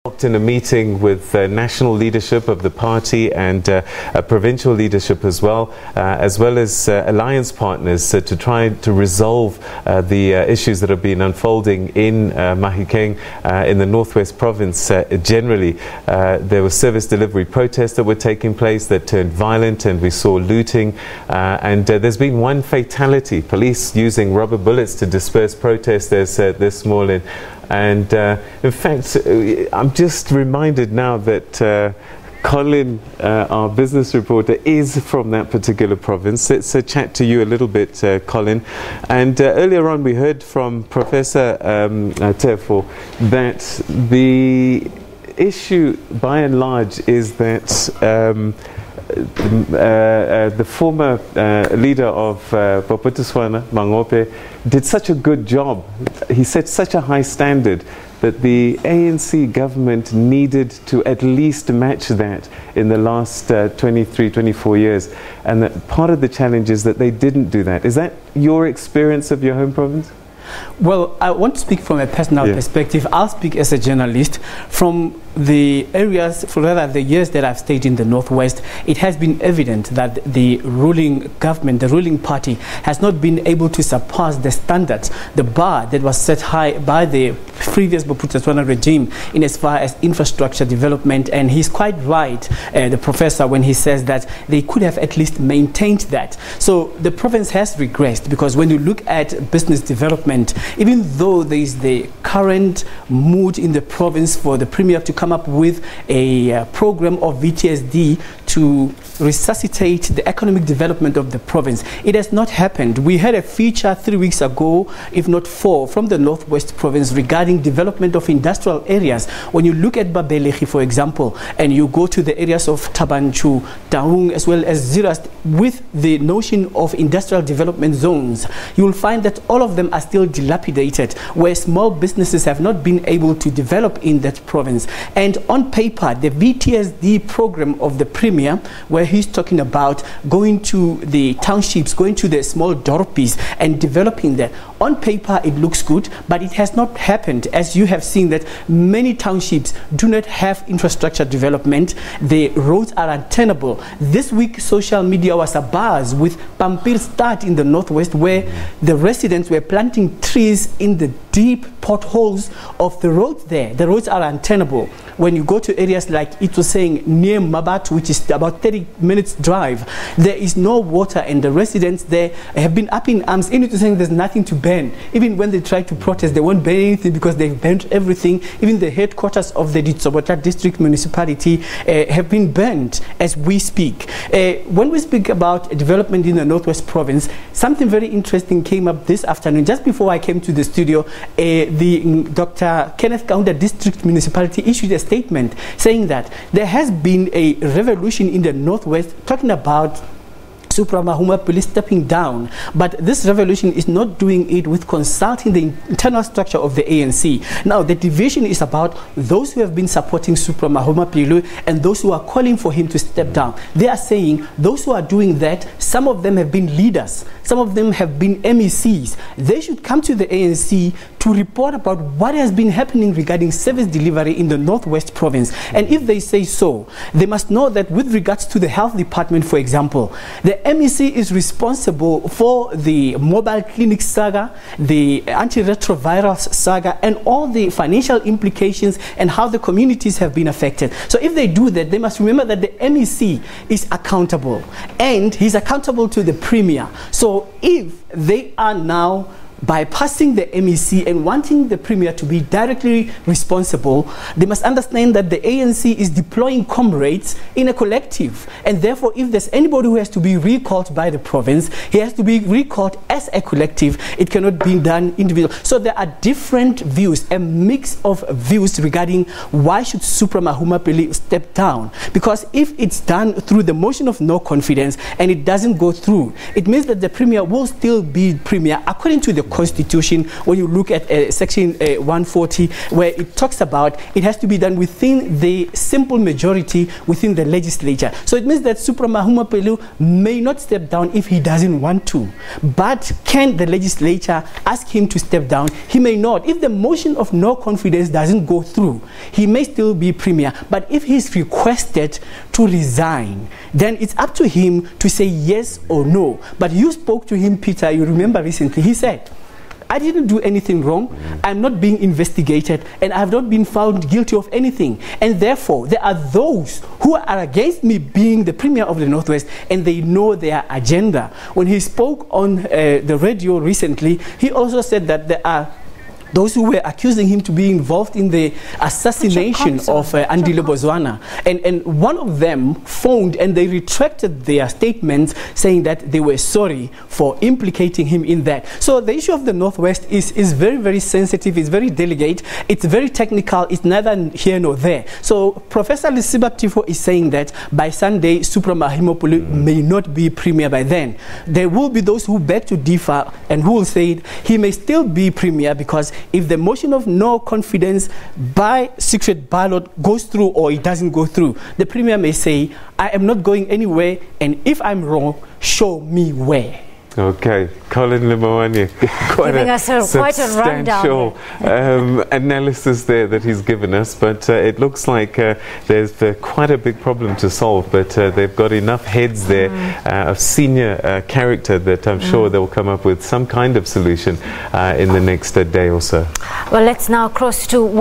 In a meeting with national leadership of the party and provincial leadership as well as alliance partners to try to resolve the issues that have been unfolding in Mahikeng in the North-West province generally. There were service delivery protests that were taking place that turned violent, and we saw looting, and there's been one fatality, police using rubber bullets to disperse protesters this morning. And in fact, I'm just reminded now that Collen, our business reporter, is from that particular province. Let's chat to you a little bit, Collen. And earlier on we heard from Professor Tefo that the issue by and large is that the former leader of Botswana, Mangope, did such a good job. He set such a high standard that the ANC government needed to at least match that in the last 23, 24 years. And that part of the challenge is that they didn't do that. Is that your experience of your home province? Well, I want to speak from a personal perspective. I'll speak as a journalist. From the areas, for rather the years that I've stayed in the Northwest, it has been evident that the ruling government, the ruling party, has not been able to surpass the standards, the bar that was set high by the previous Botswana regime in as far as infrastructure development. And he's quite right, the professor, when he says that they could have at least maintained that. So the province has regressed, because when you look at business development, even though there is the current mood in the province for the premier to come up with a program of VTSD to resuscitate the economic development of the province, it has not happened. We had a feature 3 weeks ago, if not 4, from the North-West province regarding development of industrial areas. When you look at Babelehi, for example, and you go to the areas of Tabanchu, Taung, as well as Zirast, with the notion of industrial development zones, you will find that all of them are still dilapidated, where small businesses have not been able to develop in that province. And on paper, the VTSD program of the premier, where he's talking about going to the townships, going to the small dorpies and developing that, on paper it looks good, but it has not happened. As you have seen, that many townships do not have infrastructure development. The roads are untenable. This week social media was abuzz with Pampir Start in the Northwest, where the residents were planting trees in the deep potholes of the road there. The roads are untenable. When you go to areas like it was saying near Mabat, which is about 30 minutes drive, there is no water, and the residents there have been up in arms. It was saying there's nothing to burn. Even when they try to protest, they won't burn anything because they've burnt everything. Even the headquarters of the Ditsobota district municipality have been burnt as we speak. When we speak about development in the Northwest province, something very interesting came up this afternoon. Just before I came to the studio, the Dr. Kenneth Kaunda district municipality issued a statement saying that there has been a revolution in the Northwest, talking about Supra Mahumapelo stepping down, but this revolution is not doing it with consulting the internal structure of the ANC. Now, the division is about those who have been supporting Supra Mahumapelo and those who are calling for him to step down. They are saying those who are doing that, some of them have been leaders, some of them have been MECs. They should come to the ANC to report about what has been happening regarding service delivery in the Northwest province. And if they say so, they must know that with regards to the health department, for example, the MEC is responsible for the mobile clinic saga, the antiretroviral saga, and all the financial implications and how the communities have been affected. So if they do that, they must remember that the MEC is accountable, and he's accountable to the premier. So if they are now bypassing the MEC and wanting the premier to be directly responsible, they must understand that the ANC is deploying comrades in a collective, and therefore if there's anybody who has to be recalled by the province, he has to be recalled as a collective. It cannot be done individually. So there are different views, a mix of views regarding why should Supra Mahumapelo step down, because if it's done through the motion of no confidence and it doesn't go through, it means that the premier will still be premier according to the Constitution, when you look at Section 140, where it talks about it has to be done within the simple majority within the legislature. So it means that Supra Mahumapelo may not step down if he doesn't want to. But can the legislature ask him to step down? He may not. If the motion of no confidence doesn't go through, he may still be premier. But if he's requested to resign, then it's up to him to say yes or no. But you spoke to him, Peter, you remember recently, he said, I didn't do anything wrong, I'm not being investigated, and I have not been found guilty of anything. And therefore, there are those who are against me being the Premier of the North-West, and they know their agenda. When he spoke on the radio recently, he also said that there are those who were accusing him to be involved in the assassination of Andile Bozwana. And one of them phoned and they retracted their statements saying that they were sorry for implicating him in that. So the issue of the North-West is very, very sensitive, it's very delicate, it's very technical, it's neither here nor there. So Professor Lisibak Tifo is saying that by Sunday, Supra Mahumapelo may not be Premier by then. There will be those who beg to differ and who will say he may still be Premier because if the motion of no confidence by secret ballot goes through or it doesn't go through, the Premier may say, I am not going anywhere, and if I'm wrong, show me where. Okay, Collen Lemawane, giving us quite a rundown analysis there that he's given us, but it looks like there's quite a big problem to solve, but they've got enough heads there of senior character that I'm sure they'll come up with some kind of solution in the next day or so. Well, let's now cross to what